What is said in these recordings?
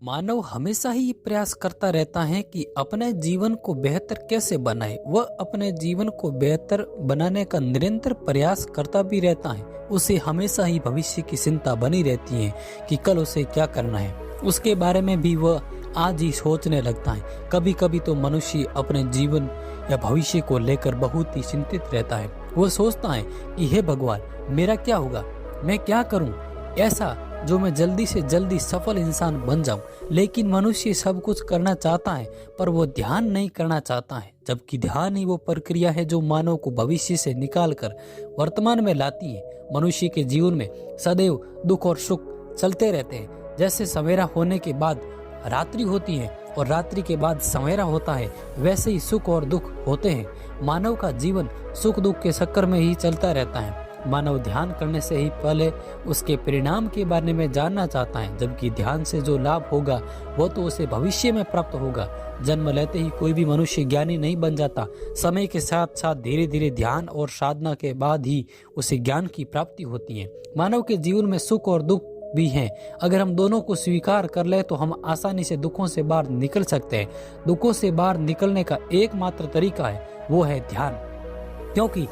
मानव हमेशा ही ये प्रयास करता रहता है कि अपने जीवन को बेहतर कैसे बनाए। वह अपने जीवन को बेहतर बनाने का निरंतर प्रयास करता भी रहता है। उसे हमेशा ही भविष्य की चिंता बनी रहती है कि कल उसे क्या करना है। उसके बारे में भी वह आज ही सोचने लगता है। कभी कभी तो मनुष्य अपने जीवन या भविष्य को लेकर बहुत ही चिंतित रहता है। वह सोचता है कि हे भगवान, मेरा क्या होगा, मैं क्या करूं ऐसा जो मैं जल्दी से जल्दी सफल इंसान बन जाऊं। लेकिन मनुष्य सब कुछ करना चाहता है पर वो ध्यान नहीं करना चाहता है, जबकि ध्यान ही वो प्रक्रिया है जो मानव को भविष्य से निकाल कर वर्तमान में लाती है। मनुष्य के जीवन में सदैव दुख और सुख चलते रहते हैं। जैसे सवेरा होने के बाद रात्रि होती है और रात्रि के बाद सवेरा होता है, वैसे ही सुख और दुख होते हैं। मानव का जीवन सुख दुख के चक्कर में ही चलता रहता है। मानव ध्यान करने से ही पहले उसके परिणाम के बारे में जानना चाहता है, जबकि ध्यान से जो लाभ होगा वो तो उसे भविष्य में प्राप्त होगा। जन्म लेते ही कोई भी मनुष्य ज्ञानी नहीं बन जाता। समय के साथ साथ धीरे धीरे ध्यान और साधना के बाद ही उसे ज्ञान की प्राप्ति होती है। मानव के जीवन में सुख और दुख भी हैं। अगर हम दोनों को स्वीकार कर ले तो हम आसानी से दुखों से बाहर निकल सकते हैं। दुखों से बाहर निकलने का एकमात्र तरीका है, वो है ध्यान। क्योंकि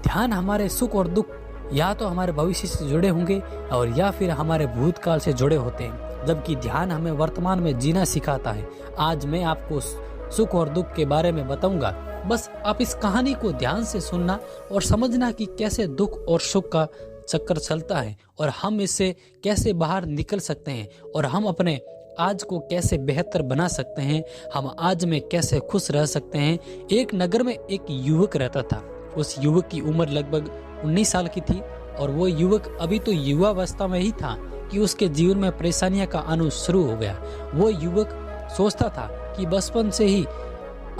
ध्यान हमारे सुख और दुख या तो हमारे भविष्य से जुड़े होंगे और या फिर हमारे भूतकाल से जुड़े होते हैं, जबकि ध्यान हमें वर्तमान में जीना सिखाता है। आज मैं आपको सुख और दुख के बारे में बताऊंगा। बस आप इस कहानी को ध्यान से सुनना और समझना कि कैसे दुख और सुख का चक्कर चलता है और हम इससे कैसे बाहर निकल सकते हैं और हम अपने आज को कैसे बेहतर बना सकते हैं। हम आज में कैसे खुश रह सकते हैं। एक नगर में एक युवक रहता था। उस युवक की उम्र लगभग 19 साल की थी और वो युवक अभी तो युवावस्था में ही था कि उसके जीवन में परेशानियां का आना शुरू हो गया। वो युवक सोचता था कि बचपन से ही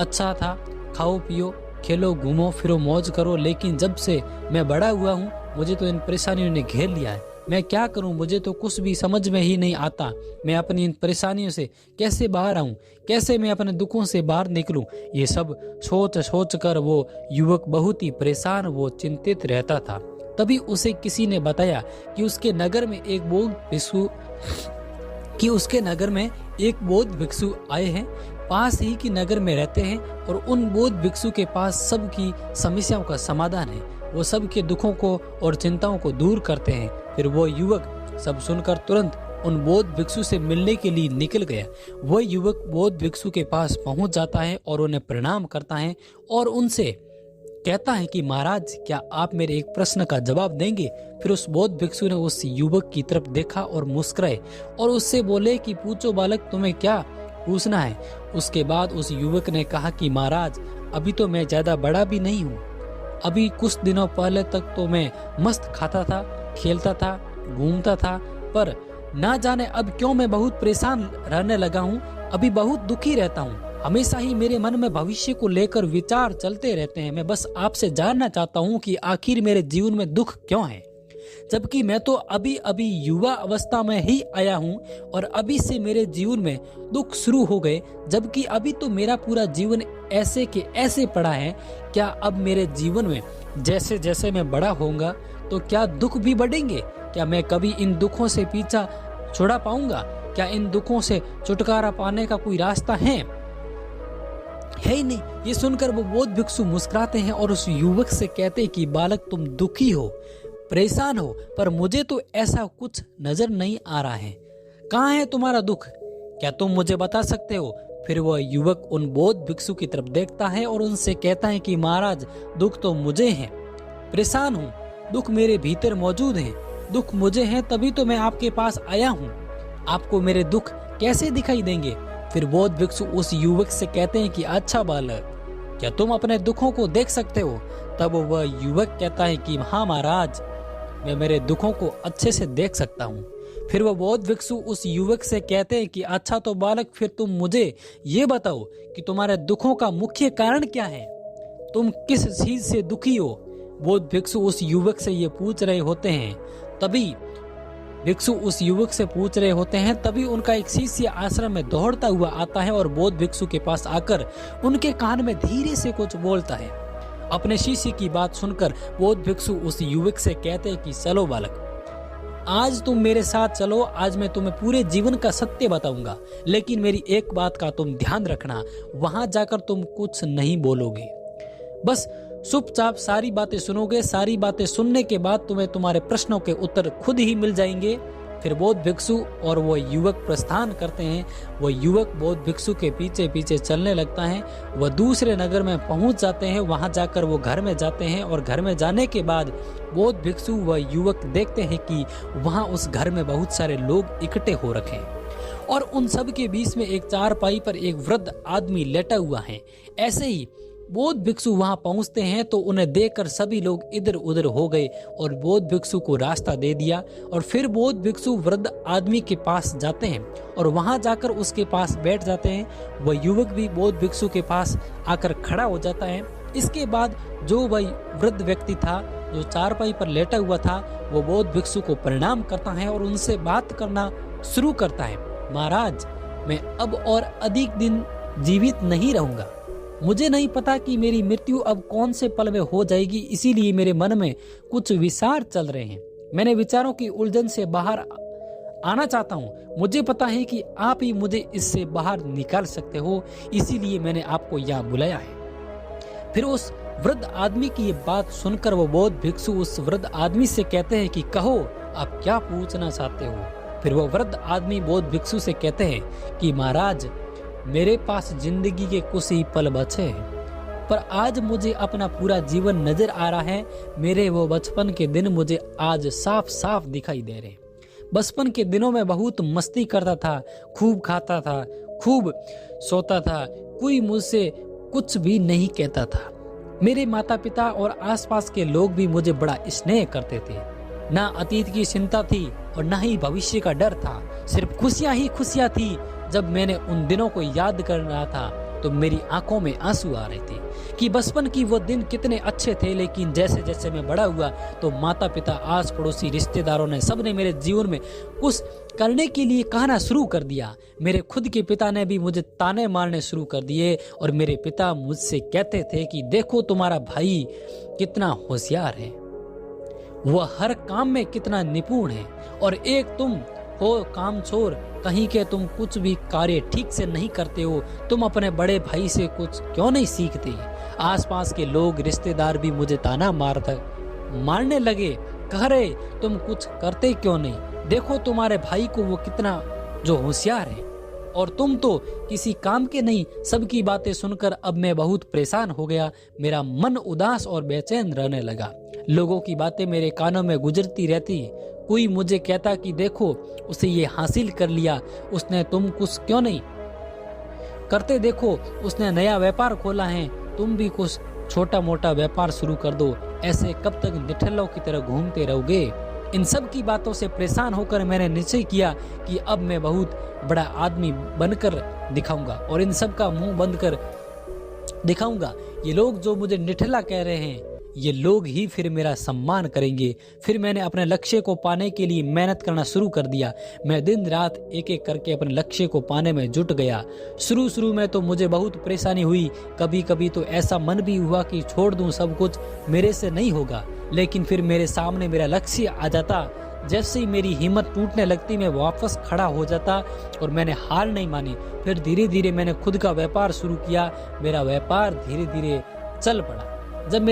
अच्छा था, खाओ पियो खेलो घूमो फिरो मौज करो, लेकिन जब से मैं बड़ा हुआ हूँ मुझे तो इन परेशानियों ने घेर लिया है। मैं क्या करूं, मुझे तो कुछ भी समझ में ही नहीं आता। मैं अपनी इन परेशानियों से कैसे बाहर आऊं, कैसे मैं अपने दुखों से बाहर निकलूं। ये सब सोच सोच कर वो युवक बहुत ही परेशान, वो चिंतित रहता था। तभी उसे किसी ने बताया कि उसके नगर में एक बौद्ध भिक्षु आए हैं, पास ही की नगर में रहते हैं और उन बौद्ध भिक्षु के पास सबकी समस्याओं का समाधान है। वो सबके दुखों को और चिंताओं को दूर करते हैं। फिर वो युवक सब सुनकर तुरंत उन बौद्ध भिक्षु से मिलने के लिए निकल गया। वह युवक बौद्ध भिक्षु के पास पहुंच जाता है और उन्हें प्रणाम करता है और उनसे कहता है कि महाराज, क्या आप मेरे एक प्रश्न का जवाब देंगे। फिर उस बौद्ध भिक्षु ने उस युवक की तरफ देखा और मुस्कुराए और उससे बोले कि पूछो बालक, तुम्हें क्या पूछना है। उसके बाद उस युवक ने कहा कि महाराज, अभी तो मैं ज्यादा बड़ा भी नहीं हूँ। अभी कुछ दिनों पहले तक तो मैं मस्त खाता था, खेलता था, घूमता था, पर ना जाने अब क्यों मैं बहुत परेशान रहने लगा हूँ। अभी बहुत दुखी रहता हूँ। हमेशा ही मेरे मन में भविष्य को लेकर विचार चलते रहते हैं। मैं बस आपसे जानना चाहता हूँ कि आखिर मेरे जीवन में दुख क्यों है, जबकि मैं तो अभी अभी युवा अवस्था में ही आया हूँ और अभी से मेरे जीवन में दुख शुरू हो गए, जबकि अभी तो मेरा पूरा जीवन ऐसे के ऐसे पड़ा है। क्या अब मेरे जीवन में जैसे जैसे मैं बड़ा होऊंगा तो क्या दुख भी बढ़ेंगे? क्या मैं कभी इन दुखों से पीछा छुड़ा पाऊंगा? क्या इन दुखों से छुटकारा पाने का कोई रास्ता है ही नहीं। ये सुनकर वो बौद्ध भिक्षु मुस्कुराते हैं और उस युवक से कहते हैं कि बालक, तुम दुखी हो, परेशान हो, पर मुझे तो ऐसा कुछ नजर नहीं आ रहा है। कहाँ है तुम्हारा दुख? क्या तुम मुझे बता सकते हो? फिर वह युवक उन बौद्ध भिक्षु की तरफ देखता है और उनसे कहता है कि महाराज, दुख तो मुझे है, परेशान हूँ, दुख मेरे भीतर मौजूद है, दुख मुझे है, तभी तो मैं आपके पास आया हूँ। आपको मेरे दुख कैसे दिखाई देंगे? फिर बौद्ध भिक्षु उस युवक से कहते हैं कि अच्छा बालक, क्या तुम अपने दुखों को देख सकते हो? तब वह युवक कहता है कि हाँ महाराज, मैं मेरे दुखों को अच्छे से देख सकता हूँ। फिर वह बौद्ध भिक्षु उस युवक से कहते हैं कि अच्छा तो बालक, फिर तुम मुझे ये बताओ कि तुम्हारे दुखों का मुख्य कारण क्या है, तुम किस चीज से दुखी हो। बौद्ध भिक्षु उस युवक से ये पूछ रहे होते हैं। तभी उनका एक शिष्य आश्रम में दौड़ता हुआ आता है और बौद्ध भिक्षु के पास आकर उनके कान में धीरे से कुछ बोलता है। अपने शिष्य की बात सुनकर बौद्ध भिक्षु उस युवक से कहते हैं कि चलो बालक, आज तुम मेरे साथ चलो, आज मैं तुम्हें पूरे जीवन का सत्य बताऊंगा, लेकिन मेरी एक बात का तुम ध्यान रखना, वहां जाकर तुम कुछ नहीं बोलोगे, बस चुपचाप सारी बातें सुनोगे। सारी बातें सुनने के बाद तुम्हें तुम्हारे प्रश्नों के उत्तर खुद ही मिल जाएंगे। फिर बौद्ध भिक्षु और वो युवक प्रस्थान करते हैं। वो युवक बौद्ध भिक्षु के पीछे पीछे चलने लगता है। वह दूसरे नगर में पहुंच जाते हैं। वहां जाकर वो घर में जाते हैं और घर में जाने के बाद बौद्ध भिक्षु व युवक देखते हैं कि वहां उस घर में बहुत सारे लोग इकट्ठे हो रखे हैं और उन सब के बीच में एक चारपाई पर एक वृद्ध आदमी लेटा हुआ है। ऐसे ही बौद्ध भिक्षु वहां पहुंचते हैं तो उन्हें देखकर सभी लोग इधर उधर हो गए और बौद्ध भिक्षु को रास्ता दे दिया। और फिर बौद्ध भिक्षु वृद्ध आदमी के पास जाते हैं और वहां जाकर उसके पास बैठ जाते हैं। वह युवक भी बौद्ध भिक्षु के पास आकर खड़ा हो जाता है। इसके बाद जो वह वृद्ध व्यक्ति था जो चारपाई पर लेटा हुआ था, वो बौद्ध भिक्षु को प्रणाम करता है और उनसे बात करना शुरू करता है। महाराज, मैं अब और अधिक दिन जीवित नहीं रहूंगा। मुझे नहीं पता कि मेरी मृत्यु अब कौन से पल में हो जाएगी, इसीलिए मेरे मन में कुछ विचार चल रहे हैं। मैंने विचारों की उलझन से बाहर आना चाहता हूँ। मुझे पता है कि आप ही मुझे इससे बाहर निकाल सकते हो, इसीलिए मैंने आपको यहाँ बुलाया है। फिर उस वृद्ध आदमी की ये बात सुनकर वो बौद्ध भिक्षु उस वृद्ध आदमी से कहते हैं कि कहो, आप क्या पूछना चाहते हो। फिर वो वृद्ध आदमी बौद्ध भिक्षु से कहते हैं कि महाराज, मेरे पास जिंदगी के कुछ ही पल बचे हैं, पर आज मुझे अपना पूरा जीवन नजर आ रहा है। मेरे वो बचपन के दिन मुझे आज साफ साफ दिखाई दे रहे हैं। बचपन के दिनों में बहुत मस्ती करता था, खूब खाता था, खूब सोता था, कोई मुझसे कुछ भी नहीं कहता था। मेरे माता पिता और आसपास के लोग भी मुझे बड़ा स्नेह करते थे। ना अतीत की चिंता थी और ना ही भविष्य का डर था, सिर्फ खुशियां ही खुशियां थी। जब मैंने उन दिनों को याद कर रहा था तो मेरी आंखों में आंसू आ रहे थे कि बचपन की वो दिन कितने अच्छे थे। लेकिन जैसे जैसे मैं बड़ा हुआ तो माता पिता, आस पड़ोसी, रिश्तेदारों ने सबने मेरे जीवन में कुछ करने के लिए कहना शुरू कर दिया। मेरे खुद के पिता ने भी मुझे ताने मारने शुरू कर दिए और मेरे पिता मुझसे कहते थे कि देखो तुम्हारा भाई कितना होशियार है, वह हर काम में कितना निपुण है और एक तुम हो कामचोर, कहीं के तुम कुछ भी कार्य ठीक से नहीं करते हो। तुम अपने बड़े भाई से कुछ क्यों नहीं सीखते। आसपास के लोग, रिश्तेदार भी मुझे ताना मारने लगे, कह रहे तुम कुछ करते क्यों नहीं। देखो तुम्हारे भाई को, वो कितना जो होशियार है और तुम तो किसी काम के नहीं। सबकी बातें सुनकर अब मैं बहुत परेशान हो गया। मेरा मन उदास और बेचैन रहने लगा। लोगों की बातें मेरे कानों में गुजरती रहती। कोई मुझे कहता कि देखो उसे ये हासिल कर लिया, उसने, तुम कुछ क्यों नहीं करते। देखो उसने नया व्यापार खोला है, तुम भी कुछ छोटा मोटा व्यापार शुरू कर दो। ऐसे कब तक निठल्लों की तरह घूमते रहोगे। इन सब की बातों से परेशान होकर मैंने निश्चय किया कि अब मैं बहुत बड़ा आदमी बनकर दिखाऊंगा और इन सब का मुंह बंद कर दिखाऊंगा। ये लोग जो मुझे निठल्ला कह रहे हैं, ये लोग ही फिर मेरा सम्मान करेंगे। फिर मैंने अपने लक्ष्य को पाने के लिए मेहनत करना शुरू कर दिया। मैं दिन रात एक एक करके अपने लक्ष्य को पाने में जुट गया। शुरू में तो मुझे बहुत परेशानी हुई। कभी कभी तो ऐसा मन भी हुआ कि छोड़ दूं, सब कुछ मेरे से नहीं होगा। लेकिन फिर मेरे सामने मेरा लक्ष्य आ जाता। जैसे ही मेरी हिम्मत टूटने लगती, मैं वापस खड़ा हो जाता और मैंने हार नहीं मानी। फिर धीरे धीरे मैंने खुद का व्यापार शुरू किया। मेरा व्यापार धीरे धीरे चल पड़ा। जब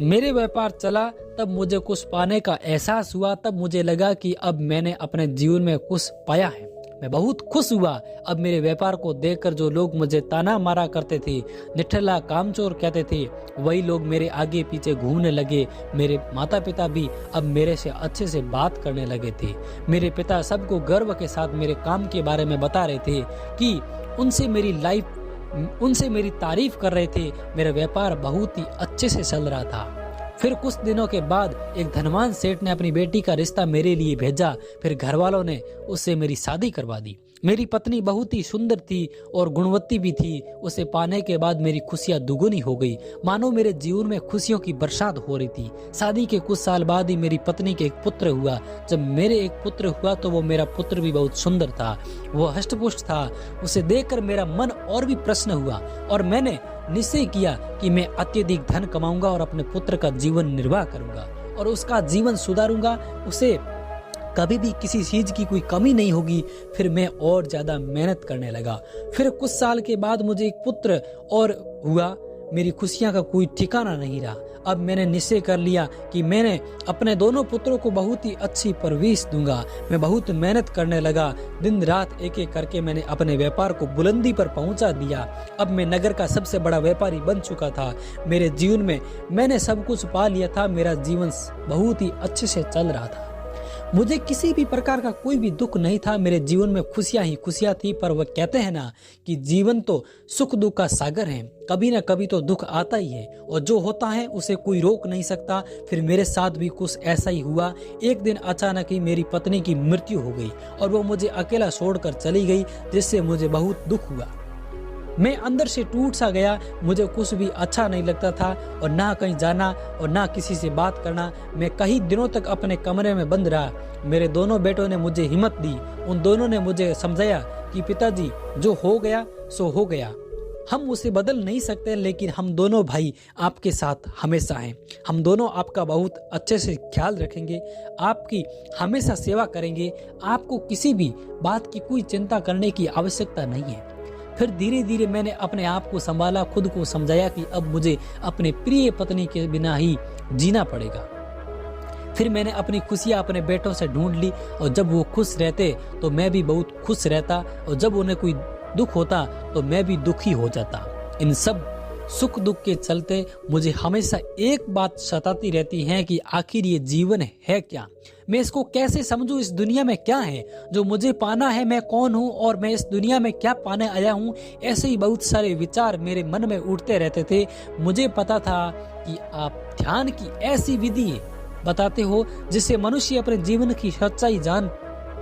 मेरे व्यापार चला तब मुझे कुछ पाने का एहसास हुआ। तब मुझे लगा कि अब मैंने अपने जीवन में कुछ पाया है। मैं बहुत खुश हुआ। अब मेरे व्यापार को देखकर जो लोग मुझे ताना मारा करते थे, निठल्ला, कामचोर कहते थे, वही लोग मेरे आगे पीछे घूमने लगे। मेरे माता पिता भी अब मेरे से अच्छे से बात करने लगे थे। मेरे पिता सबको गर्व के साथ मेरे काम के बारे में बता रहे थे कि उनसे मेरी तारीफ कर रहे थे। मेरा व्यापार बहुत ही अच्छे से चल रहा था। फिर कुछ दिनों के बाद एक धनवान सेठ ने अपनी बेटी का रिश्ता मेरे लिए भेजा। फिर घर वालों ने उससे मेरी शादी करवा दी। मेरी पत्नी बहुत ही सुंदर थी और गुणवत्ती भी थी। उसे पाने के बाद मेरी खुशियां दुगुनी हो गई, मानो मेरे जीवन में खुशियों की बरसात हो रही थी। शादी के कुछ साल बाद ही मेरी पत्नी के एक पुत्र हुआ। जब मेरे एक पुत्र हुआ तो वो मेरा पुत्र भी बहुत सुंदर था, वो हष्टपुष्ट था। उसे देखकर मेरा मन और भी प्रसन्न हुआ और मैंने निश्चय किया कि मैं अत्यधिक धन कमाऊंगा और अपने पुत्र का जीवन निर्वाह करूंगा। और उसका जीवन सुधारूंगा, उसे कभी भी किसी चीज की कोई कमी नहीं होगी। फिर मैं और ज्यादा मेहनत करने लगा। फिर कुछ साल के बाद मुझे एक पुत्र और हुआ। मेरी खुशियां का कोई ठिकाना नहीं रहा। अब मैंने निश्चय कर लिया कि मैंने अपने दोनों पुत्रों को बहुत ही अच्छी परवरिश दूंगा। मैं बहुत मेहनत करने लगा। दिन रात एक एक करके मैंने अपने व्यापार को बुलंदी पर पहुंचा दिया। अब मैं नगर का सबसे बड़ा व्यापारी बन चुका था। मेरे जीवन में मैंने सब कुछ पा लिया था। मेरा जीवन बहुत ही अच्छे से चल रहा था। मुझे किसी भी प्रकार का कोई भी दुख नहीं था। मेरे जीवन में खुशियां ही खुशियां थी। पर वह कहते हैं ना कि जीवन तो सुख दुख का सागर है, कभी ना कभी तो दुख आता ही है, और जो होता है उसे कोई रोक नहीं सकता। फिर मेरे साथ भी कुछ ऐसा ही हुआ। एक दिन अचानक ही मेरी पत्नी की मृत्यु हो गई और वो मुझे अकेला छोड़कर चली गई, जिससे मुझे बहुत दुख हुआ। मैं अंदर से टूट सा गया। मुझे कुछ भी अच्छा नहीं लगता था, और ना कहीं जाना और ना किसी से बात करना। मैं कई दिनों तक अपने कमरे में बंद रहा। मेरे दोनों बेटों ने मुझे हिम्मत दी। उन दोनों ने मुझे समझाया कि पिताजी, जो हो गया सो हो गया, हम उसे बदल नहीं सकते, लेकिन हम दोनों भाई आपके साथ हमेशा हैं। हम दोनों आपका बहुत अच्छे से ख्याल रखेंगे, आपकी हमेशा सेवा करेंगे। आपको किसी भी बात की कोई चिंता करने की आवश्यकता नहीं है। फिर धीरे धीरे मैंने अपने आप को संभाला, खुद को समझाया कि अब मुझे अपने प्रिय पत्नी के बिना ही जीना पड़ेगा। फिर मैंने अपनी खुशियाँ अपने बेटों से ढूंढ ली, और जब वो खुश रहते तो मैं भी बहुत खुश रहता, और जब उन्हें कोई दुख होता तो मैं भी दुखी हो जाता। इन सब सुख दुख के चलते मुझे हमेशा एक बात सताती रहती है कि आखिर ये जीवन है क्या? मैं इसको कैसे समझूं? इस दुनिया में क्या है जो मुझे पाना है? मैं कौन हूं और मैं इस दुनिया में क्या पाने आया हूं? ऐसे ही बहुत सारे विचार मेरे मन में उठते रहते थे। मुझे पता था कि आप ध्यान की ऐसी विधि बताते हो जिससे मनुष्य अपने जीवन की सच्चाई जान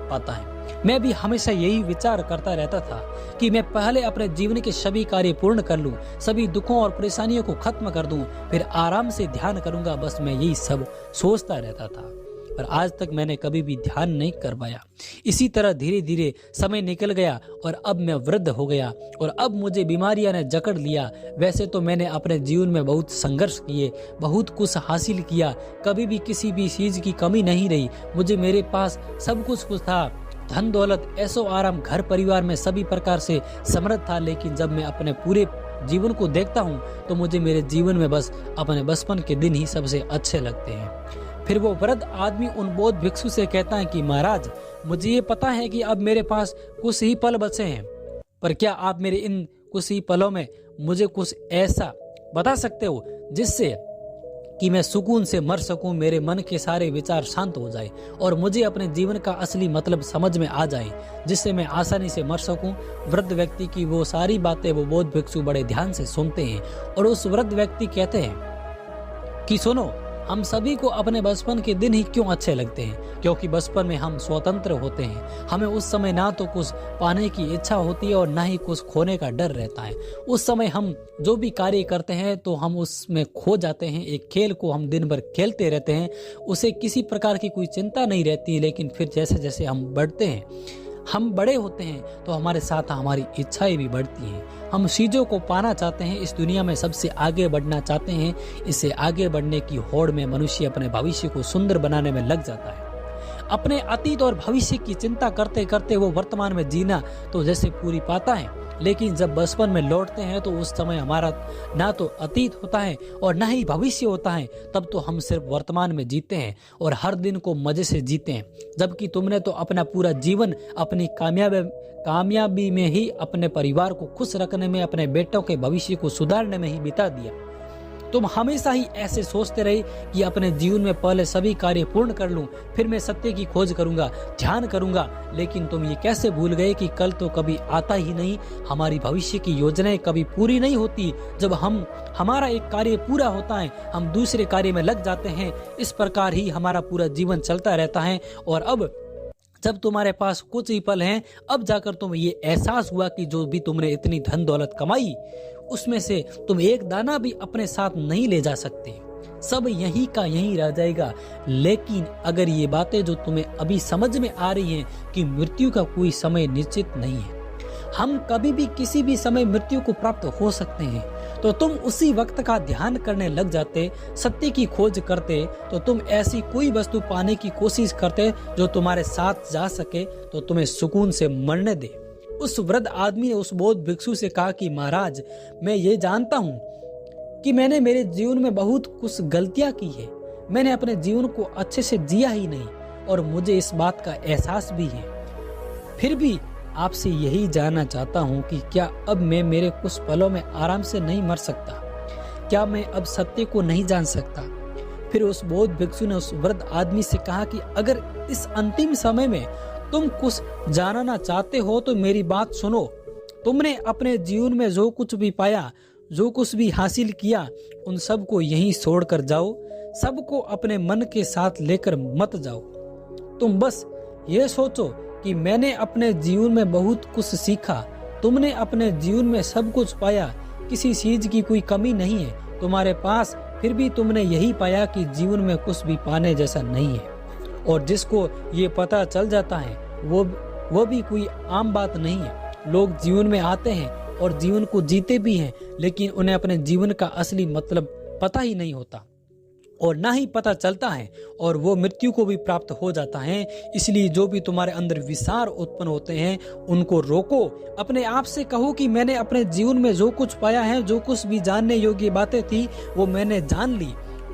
पाता है। मैं भी हमेशा यही विचार करता रहता था कि मैं पहले अपने जीवन के सभी कार्य पूर्ण कर लूं, सभी दुखों और परेशानियों को खत्म कर दूं, फिर आराम से ध्यान करूंगा। बस मैं यही सब सोचता रहता था, पर आज तक मैंने कभी भी ध्यान नहीं कर पाया। इसी तरह धीरे धीरे समय निकल गया और अब मैं वृद्ध हो गया और अब मुझे बीमारियां ने जकड़ लिया। वैसे तो मैंने अपने जीवन में बहुत संघर्ष किए, बहुत कुछ हासिल किया, कभी भी किसी भी चीज की कमी नहीं रही। मुझे मेरे पास सब कुछ था, धन दौलत, ऐशो आराम, घर परिवार में सभी प्रकार से समृद्ध था। लेकिन जब मैं अपने पूरे जीवन को देखता हूँ तो मुझे मेरे जीवन में बस अपने बचपन के दिन ही सबसे अच्छे लगते हैं। फिर वो वृद्ध आदमी उन बौद्ध भिक्षु से कहता है कि महाराज, मुझे ये पता है कि अब मेरे पास कुछ ही पल बचे हैं, पर क्या आप मेरे इन कुछ ही पलों में मुझे कुछ ऐसा बता सकते हो जिससे कि मैं सुकून से मर सकूं, मेरे मन के सारे विचार शांत हो जाए और मुझे अपने जीवन का असली मतलब समझ में आ जाए, जिससे मैं आसानी से मर सकूं। वृद्ध व्यक्ति की वो सारी बातें वो बौद्ध भिक्षु बड़े ध्यान से सुनते हैं और उस वृद्ध व्यक्ति कहते हैं कि सुनो, हम सभी को अपने बचपन के दिन ही क्यों अच्छे लगते हैं? क्योंकि बचपन में हम स्वतंत्र होते हैं। हमें उस समय ना तो कुछ पाने की इच्छा होती है और ना ही कुछ खोने का डर रहता है। उस समय हम जो भी कार्य करते हैं तो हम उसमें खो जाते हैं। एक खेल को हम दिन भर खेलते रहते हैं, उसे किसी प्रकार की कोई चिंता नहीं रहती। लेकिन फिर जैसे जैसे हम बढ़ते हैं, हम बड़े होते हैं तो हमारे साथ हमारी इच्छाएं भी बढ़ती हैं। हम चीज़ों को पाना चाहते हैं, इस दुनिया में सबसे आगे बढ़ना चाहते हैं। इससे आगे बढ़ने की होड़ में मनुष्य अपने भविष्य को सुंदर बनाने में लग जाता है। अपने अतीत और भविष्य की चिंता करते करते वो वर्तमान में जीना तो जैसे पूरी पाता है, लेकिन जब बचपन में लौटते हैं तो उस समय हमारा ना तो अतीत होता है और ना ही भविष्य होता है। तब तो हम सिर्फ वर्तमान में जीते हैं और हर दिन को मजे से जीते हैं, जबकि तुमने तो अपना पूरा जीवन अपनी कामयाबी में ही, अपने परिवार को खुश रखने में, अपने बेटों के भविष्य को सुधारने में ही बिता दिया। तुम हमेशा ही ऐसे सोचते रहे कि अपने जीवन में पहले सभी कार्य पूर्ण कर लूं, फिर मैं सत्य की खोज करूंगा, ध्यान करूंगा। लेकिन तुम ये कैसे भूल गए कि कल तो कभी आता ही नहीं, हमारी भविष्य की योजनाएं कभी पूरी नहीं होती। जब हमारा एक कार्य पूरा होता है, हम दूसरे कार्य में लग जाते हैं। इस प्रकार ही हमारा पूरा जीवन चलता रहता है। और अब जब तुम्हारे पास कुछ ही पल हैं, अब जाकर तुम्हें ये एहसास हुआ कि जो भी तुमने इतनी धन दौलत कमाई, उसमें से तुम एक दाना भी अपने साथ नहीं ले जा सकते। सब यहीं का यहीं रह जाएगा। लेकिन अगर ये बातें जो तुम्हें अभी समझ में आ रही हैं कि मृत्यु का कोई समय निश्चित नहीं है, हम कभी भी किसी भी समय मृत्यु को प्राप्त हो सकते हैं, तो तुम उसी वक्त का ध्यान करने लग जाते, सत्य की खोज करते, तो तुम ऐसी कोई वस्तु पाने की कोशिश करते जो तुम्हारे साथ जा सके तो तुम्हें सुकून से मरने दे। उस वृद्ध आदमी ने उस बौद्ध भिक्षु से कहा कि महाराज, मैं ये जानता हूँ कि मैंने मेरे जीवन में बहुत कुछ गलतियां की है। मैंने अपने जीवन को अच्छे से जिया ही नहीं और मुझे इस बात का एहसास भी है। फिर भी आपसे यही जानना चाहता हूँ कि क्या अब मैं मेरे कुछ पलों में आराम से नहीं मर सकता? क्या मैं अब सत्य को नहीं जान सकता? फिर उस बौद्ध भिक्षु ने उस वृद्ध आदमी से कहा कि अगर इस अंतिम समय में तुम कुछ जानना चाहते हो तो मेरी बात सुनो। तुमने अपने जीवन में जो कुछ भी पाया, जो कुछ भी हासिल किया, उन सब को यहीं छोड़कर जाओ। सबको अपने मन के साथ लेकर मत जाओ। तुम बस ये सोचो कि मैंने अपने जीवन में बहुत कुछ सीखा। तुमने अपने जीवन में सब कुछ पाया, किसी चीज की कोई कमी नहीं है तुम्हारे पास, फिर भी तुमने यही पाया कि जीवन में कुछ भी पाने जैसा नहीं है। और जिसको ये पता चल जाता है वो भी कोई आम बात नहीं है। लोग जीवन में आते हैं और जीवन को जीते भी हैं, लेकिन उन्हें अपने जीवन का असली मतलब पता ही नहीं होता और ना ही पता चलता है, और वो मृत्यु को भी प्राप्त हो जाता है। इसलिए जो भी तुम्हारे अंदर विचार उत्पन्न होते हैं उनको रोको। अपने आप से कहो कि मैंने अपने जीवन में जो कुछ पाया है, जो कुछ भी जानने योग्य बातें थी वो मैंने जान ली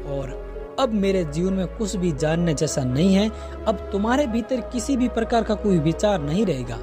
और अब मेरे जीवन में कुछ भी जानने जैसा नहीं है। अब तुम्हारे भीतर किसी भी प्रकार का कोई विचार नहीं रहेगा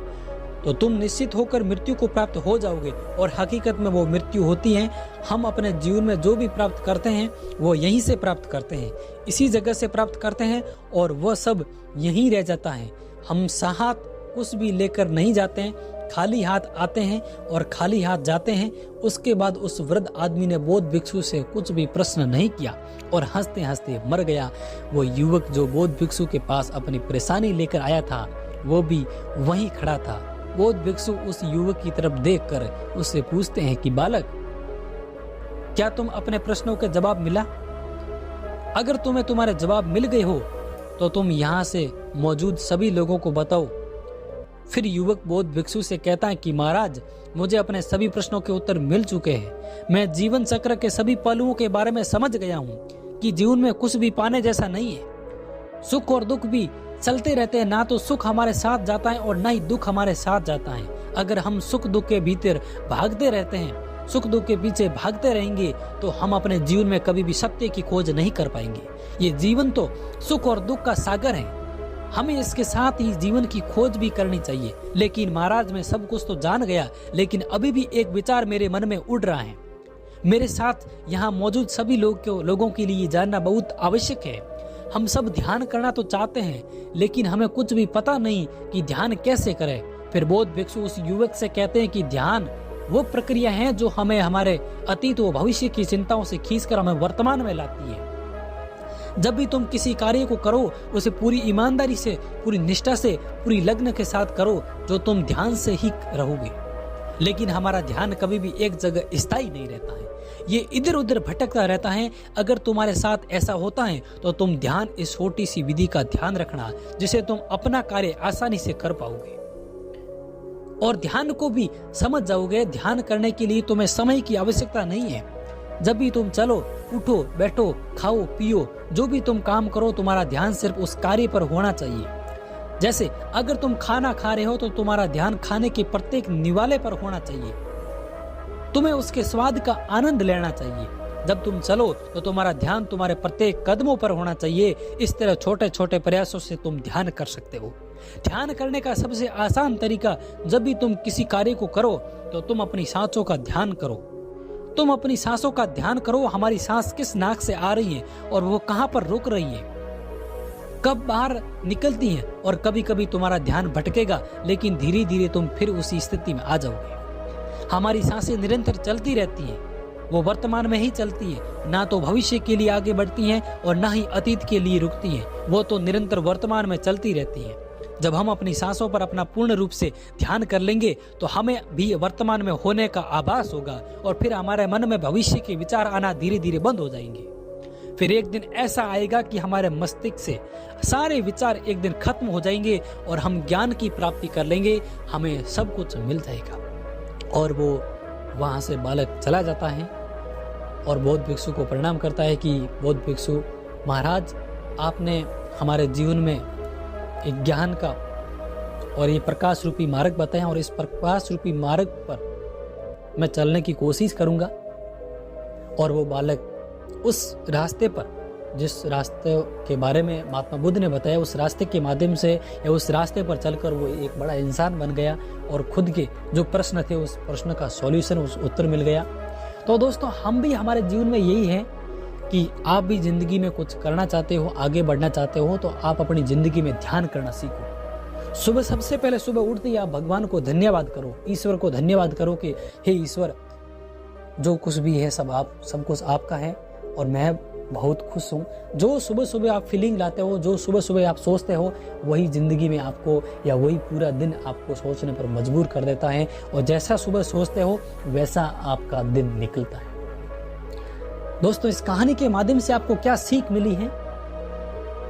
तो तुम निश्चित होकर मृत्यु को प्राप्त हो जाओगे। और हकीकत में वो मृत्यु होती है। हम अपने जीवन में जो भी प्राप्त करते हैं वो यहीं से प्राप्त करते हैं, इसी जगह से प्राप्त करते हैं और वह सब यहीं रह जाता है। हम साथ कुछ भी लेकर नहीं जाते हैं, खाली हाथ आते हैं और खाली हाथ जाते हैं। उसके बाद उस वृद्ध आदमी ने बौद्ध भिक्षु से कुछ भी प्रश्न नहीं किया और हंसते हंसते मर गया। वो युवक जो बौद्ध भिक्षु के पास अपनी परेशानी लेकर आया था वो भी वहीं खड़ा था। बौद्ध भिक्षु उस युवक की तरफ देखकर उससे पूछते हैं कि बालक, क्या तुम अपने प्रश्नों के जवाब मिला? अगर तुम्हें तुम्हारे जवाब मिल गए हो तो तुम यहाँ से मौजूद सभी लोगों को बताओ। फिर युवक बौद्ध भिक्षु से कहता है कि महाराज, मुझे अपने सभी प्रश्नों के उत्तर मिल चुके हैं। मैं जीवन चक्र के सभी पहलुओं के बारे में समझ गया हूँ कि जीवन में कुछ भी पाने जैसा नहीं है। सुख और दुख भी चलते रहते हैं, ना तो सुख हमारे साथ जाता है और ना ही दुख हमारे साथ जाता है। अगर हम सुख दुख के भीतर भागते रहते हैं, सुख दुख के पीछे भागते रहेंगे तो हम अपने जीवन में कभी भी सत्य की खोज नहीं कर पाएंगे। ये जीवन तो सुख और दुख का सागर है, हमें इसके साथ ही जीवन की खोज भी करनी चाहिए। लेकिन महाराज, मैं सब कुछ तो जान गया, लेकिन अभी भी एक विचार मेरे मन में उड़ रहा है। मेरे साथ यहाँ मौजूद सभी लोगों के लिए जानना बहुत आवश्यक है। हम सब ध्यान करना तो चाहते हैं, लेकिन हमें कुछ भी पता नहीं कि ध्यान कैसे करें। फिर बौद्ध भिक्षु उस युवक से कहते हैं कि ध्यान वो प्रक्रिया है जो हमें हमारे अतीत व भविष्य की चिंताओं से खींचकर हमें वर्तमान में लाती है। जब भी तुम किसी कार्य को करो उसे पूरी ईमानदारी से, पूरी निष्ठा से, पूरी लगन के साथ करो, जो तुम ध्यान से ही रहोगे। लेकिन हमारा ध्यान कभी भी एक जगह स्थायी नहीं रहता है, ये इधर उधर भटकता रहता है। अगर तुम्हारे साथ ऐसा होता है तो तुम ध्यान इस छोटी सी विधि का ध्यान रखना, जिसे तुम अपना कार्य आसानी से कर पाओगे और ध्यान को भी समझ जाओगे। ध्यान करने के लिए तुम्हें समय की आवश्यकता नहीं है। जब भी तुम चलो, उठो, बैठो, खाओ, पियो, जो भी तुम काम करो, तुम्हारा ध्यान सिर्फ उस कार्य पर होना चाहिए। जैसे अगर तुम खाना खा रहे हो तो तुम्हारा ध्यान खाने के प्रत्येक निवाले पर होना चाहिए। तुम्हें उसके स्वाद का आनंद लेना चाहिए। जब तुम चलो तो तुम्हारा ध्यान तुम्हारे प्रत्येक कदमों पर होना चाहिए। इस तरह छोटे छोटे प्रयासों से तुम ध्यान कर सकते हो। ध्यान करने का सबसे आसान तरीका, जब भी तुम किसी कार्य को करो तो तुम अपनी सांसों का ध्यान करो। तुम अपनी सांसों का ध्यान करो। हमारी सांस किस नाक से आ रही है और वो कहाँ पर रुक रही है, कब बाहर निकलती है। और कभी कभी तुम्हारा ध्यान भटकेगा, लेकिन धीरे धीरे तुम फिर उसी स्थिति में आ जाओगे। हमारी सांसें निरंतर चलती रहती हैं, वो वर्तमान में ही चलती है, ना तो भविष्य के लिए आगे बढ़ती हैं और ना ही अतीत के लिए रुकती हैं। वो तो निरंतर वर्तमान में चलती रहती हैं। जब हम अपनी सांसों पर अपना पूर्ण रूप से ध्यान कर लेंगे तो हमें भी वर्तमान में होने का आभास होगा और फिर हमारे मन में भविष्य के विचार आना धीरे धीरे बंद हो जाएंगे। फिर एक दिन ऐसा आएगा कि हमारे मस्तिष्क से सारे विचार एक दिन खत्म हो जाएंगे और हम ज्ञान की प्राप्ति कर लेंगे। हमें सब कुछ मिल जाएगा। और वो वहां से बालक चला जाता है और बौद्ध भिक्षु को प्रणाम करता है कि बौद्ध भिक्षु महाराज, आपने हमारे जीवन में एक ज्ञान का और ये प्रकाश रूपी मार्ग बताया, और इस प्रकाश रूपी मार्ग पर मैं चलने की कोशिश करूंगा। और वो बालक उस रास्ते पर, जिस रास्ते के बारे में महात्मा बुद्ध ने बताया, उस रास्ते के माध्यम से या उस रास्ते पर चलकर वो एक बड़ा इंसान बन गया और खुद के जो प्रश्न थे उस प्रश्न का सॉल्यूशन, उस उत्तर मिल गया। तो दोस्तों, हम भी हमारे जीवन में यही है कि आप भी जिंदगी में कुछ करना चाहते हो, आगे बढ़ना चाहते हो, तो आप अपनी जिंदगी में ध्यान करना सीखो। सुबह, सबसे पहले सुबह उठते ही आप भगवान को धन्यवाद करो, ईश्वर को धन्यवाद करो कि हे ईश्वर, जो कुछ भी है सब कुछ आपका है और मैं बहुत खुश हूँ। जो सुबह सुबह आप फीलिंग लाते हो, जो सुबह सुबह आप सोचते हो, वही जिंदगी में आपको या वही पूरा दिन आपको सोचने पर मजबूर कर देता है, और जैसा सुबह सोचते हो वैसा आपका दिन निकलता है। दोस्तों, इस कहानी के माध्यम से आपको क्या सीख मिली है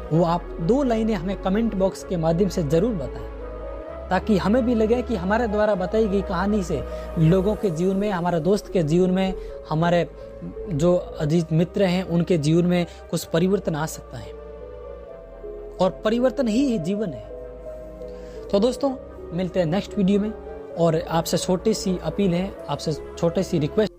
वो आप 2 लाइनें हमें कमेंट बॉक्स के माध्यम से जरूर बताएं, ताकि हमें भी लगे कि हमारे द्वारा बताई गई कहानी से लोगों के जीवन में, हमारे दोस्त के जीवन में, हमारे जो अजीज मित्र हैं उनके जीवन में कुछ परिवर्तन आ सकता है, और परिवर्तन ही जीवन है। तो दोस्तों, मिलते हैं नेक्स्ट वीडियो में, और आपसे छोटी सी अपील है, आपसे छोटी सी रिक्वेस्ट